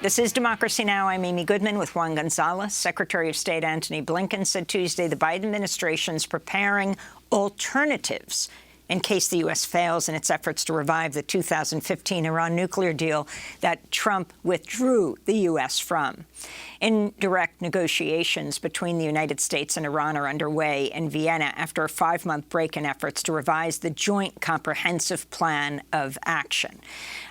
This is Democracy Now! I'm Amy Goodman with Juan Gonzalez. Secretary of State Antony Blinken said Tuesday the Biden administration is preparing alternatives in case the U.S. fails in its efforts to revive the 2015 Iran nuclear deal that Trump withdrew the U.S. from. Indirect negotiations between the United States and Iran are underway in Vienna after a 5-month break in efforts to revise the Joint Comprehensive Plan of Action.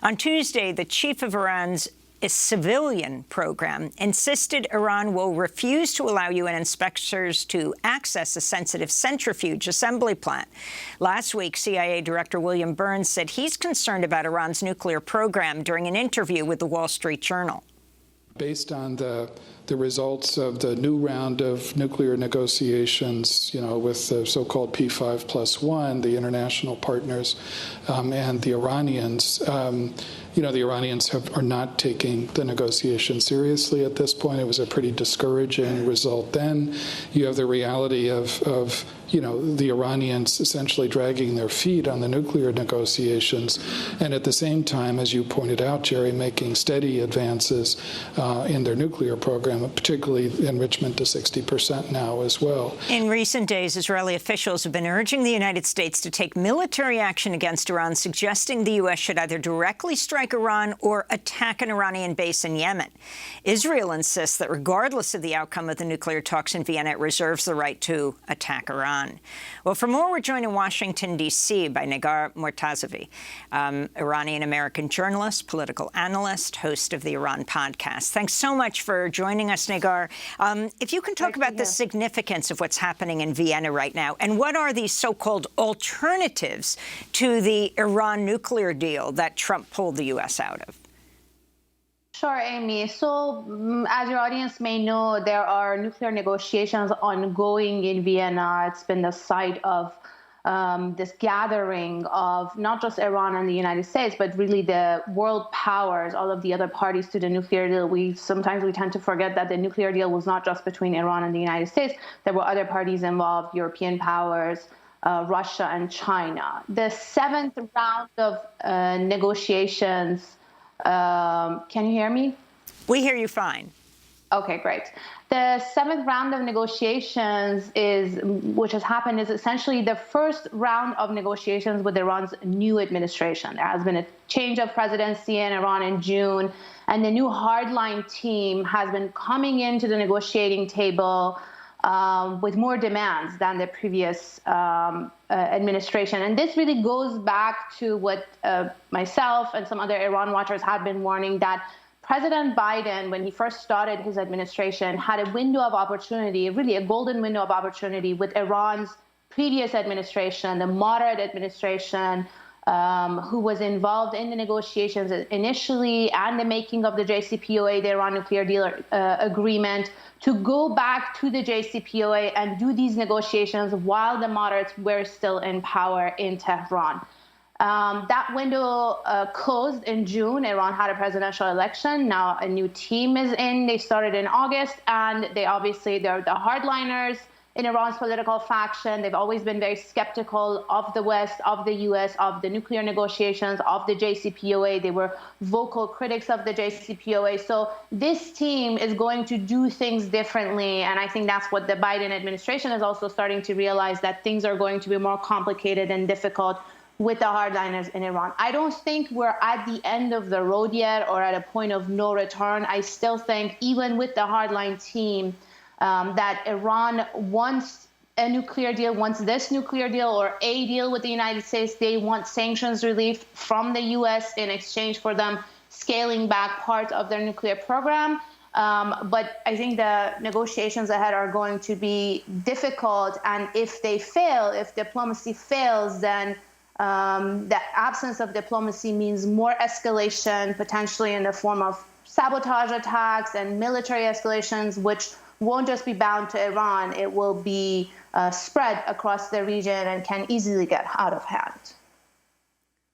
On Tuesday, the chief of Iran's civilian program insisted Iran will refuse to allow UN inspectors to access a sensitive centrifuge assembly plant. Last week, CIA Director William Burns said he's concerned about Iran's nuclear program during an interview with the Wall Street Journal. Based on the results of the new round of nuclear negotiations, with the so-called P5+1, the international partners, and the Iranians, the Iranians are not taking the negotiation seriously at this point. It was a pretty discouraging result then. You have the reality of the Iranians essentially dragging their feet on the nuclear negotiations, and at the same time, as you pointed out, Jerry, making steady advances in their nuclear program, particularly enrichment to 60% now as well. In recent days, Israeli officials have been urging the United States to take military action against Iran, suggesting the U.S. should either directly strike Iran or attack an Iranian base in Yemen. Israel insists that regardless of the outcome of the nuclear talks in Vienna, it reserves the right to attack Iran. Well, for more, we're joined in Washington, D.C. by Negar Mortazavi, Iranian American journalist, political analyst, host of the Iran podcast. Thanks so much for joining us, Negar. If you can talk about the significance of what's happening in Vienna right now, and what are these so-called alternatives to the Iran nuclear deal that Trump pulled the U.S. out of? Sure, Amy. So, as your audience may know, there are nuclear negotiations ongoing in Vienna. It's been the site of this gathering of not just Iran and the United States, but really the world powers, all of the other parties to the nuclear deal. Sometimes we tend to forget that the nuclear deal was not just between Iran and the United States. There were other parties involved, European powers, Russia and China. The 7th round of negotiations. Can you hear me? We hear you fine. Okay, great. The 7th round of negotiations which has happened is essentially the first round of negotiations with Iran's new administration. There has been a change of presidency in Iran in June, and the new hardline team has been coming into the negotiating table with more demands than the previous administration. And this really goes back to what myself and some other Iran watchers have been warning, that President Biden, when he first started his administration, had a window of opportunity, really a golden window of opportunity with Iran's previous administration, the moderate administration, who was involved in the negotiations initially and the making of the JCPOA, the Iran nuclear deal agreement, to go back to the JCPOA and do these negotiations while the moderates were still in power in Tehran. That window closed in June. Iran had a presidential election. Now a new team is in. They started in August, and they're the hardliners in Iran's political faction. They've always been very skeptical of the West, of the U.S., of the nuclear negotiations, of the JCPOA. They were vocal critics of the JCPOA. So this team is going to do things differently. And I think that's what the Biden administration is also starting to realize, that things are going to be more complicated and difficult with the hardliners in Iran. I don't think we're at the end of the road yet or at a point of no return. I still think, even with the hardline team, that Iran wants a nuclear deal, wants this nuclear deal or a deal with the United States. They want sanctions relief from the U.S. in exchange for them scaling back part of their nuclear program. But I think the negotiations ahead are going to be difficult. And if they fail, if diplomacy fails, then the absence of diplomacy means more escalation, potentially in the form of sabotage attacks and military escalations, which won't just be bound to Iran. It will be spread across the region and can easily get out of hand.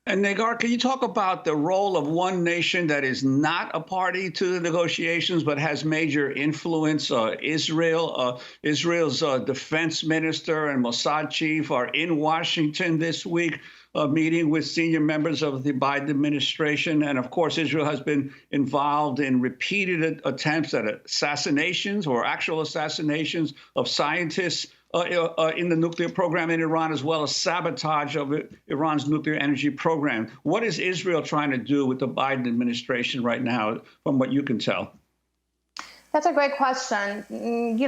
And Negar, can you talk about the role of one nation that is not a party to the negotiations but has major influence? Israel. Israel's defense minister and Mossad chief are in Washington this week. meeting with senior members of the Biden administration. And of course, Israel has been involved in repeated attempts at assassinations or actual assassinations of scientists in the nuclear program in Iran, as well as sabotage of Iran's nuclear energy program. What is Israel trying to do with the Biden administration right now, from what you can tell? That's a great question.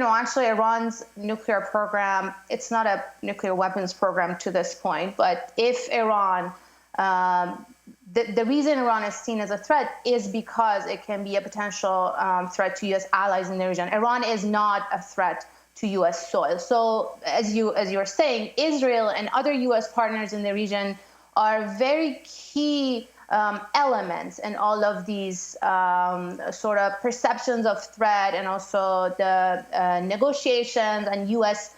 Actually, Iran's nuclear program, it's not a nuclear weapons program to this point, but if Iran, the reason Iran is seen as a threat is because it can be a potential threat to U.S. allies in the region. Iran is not a threat to U.S. soil. So as you were saying, Israel and other U.S. partners in the region are very key elements in all of these sort of perceptions of threat, and also the negotiations and U.S.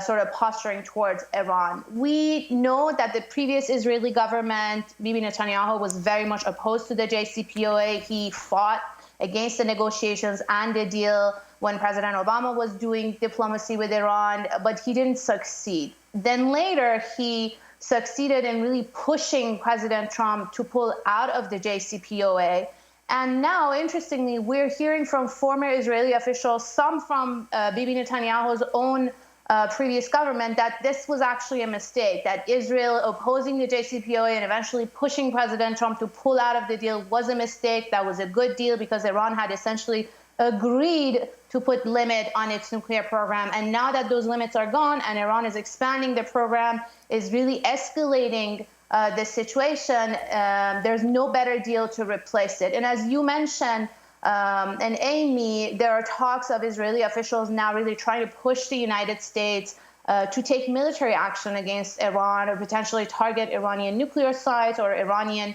Sort of posturing towards Iran. We know that the previous Israeli government, Bibi Netanyahu, was very much opposed to the JCPOA. He fought against the negotiations and the deal when President Obama was doing diplomacy with Iran, but he didn't succeed. Then later, he succeeded in really pushing President Trump to pull out of the JCPOA. And now, interestingly, we're hearing from former Israeli officials, some from Bibi Netanyahu's own previous government, that this was actually a mistake, that Israel opposing the JCPOA and eventually pushing President Trump to pull out of the deal was a mistake. That was a good deal because Iran had essentially agreed to put limit on its nuclear program. And now that those limits are gone and Iran is expanding the program, is really escalating the situation, there's no better deal to replace it. And as you mentioned, and Amy, there are talks of Israeli officials now really trying to push the United States to take military action against Iran, or potentially target Iranian nuclear sites or Iranian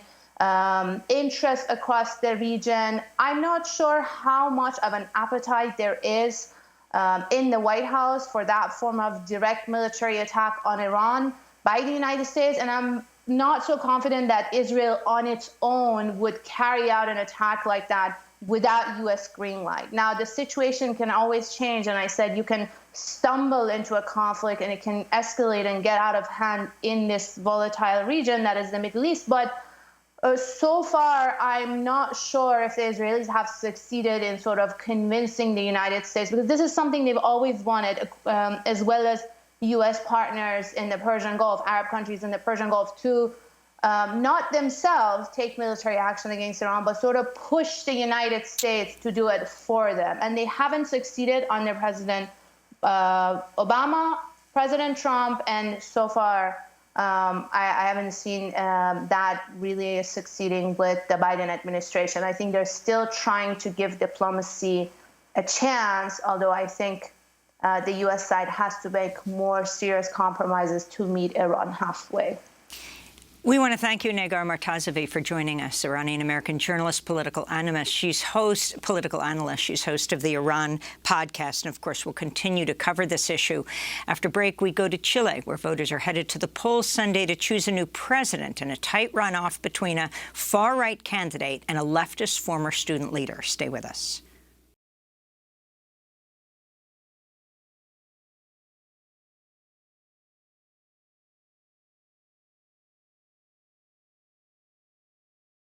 interest across the region. I'm not sure how much of an appetite there is in the White House for that form of direct military attack on Iran by the United States, and I'm not so confident that Israel on its own would carry out an attack like that without U.S. green light. Now, the situation can always change, and I said you can stumble into a conflict and it can escalate and get out of hand in this volatile region that is the Middle East, but so far, I'm not sure if the Israelis have succeeded in sort of convincing the United States, because this is something they've always wanted, as well as U.S. partners in the Persian Gulf, Arab countries in the Persian Gulf, to not themselves take military action against Iran, but sort of push the United States to do it for them. And they haven't succeeded under President Obama, President Trump, and so far, I haven't seen that really succeeding with the Biden administration. I think they're still trying to give diplomacy a chance, although I think the U.S. side has to make more serious compromises to meet Iran halfway. We want to thank you, Negar Mortazavi, for joining us, Iranian American journalist, political analyst. She's host of the Iran podcast, and of course will continue to cover this issue. After break, we go to Chile, where voters are headed to the polls Sunday to choose a new president in a tight runoff between a far-right candidate and a leftist former student leader. Stay with us.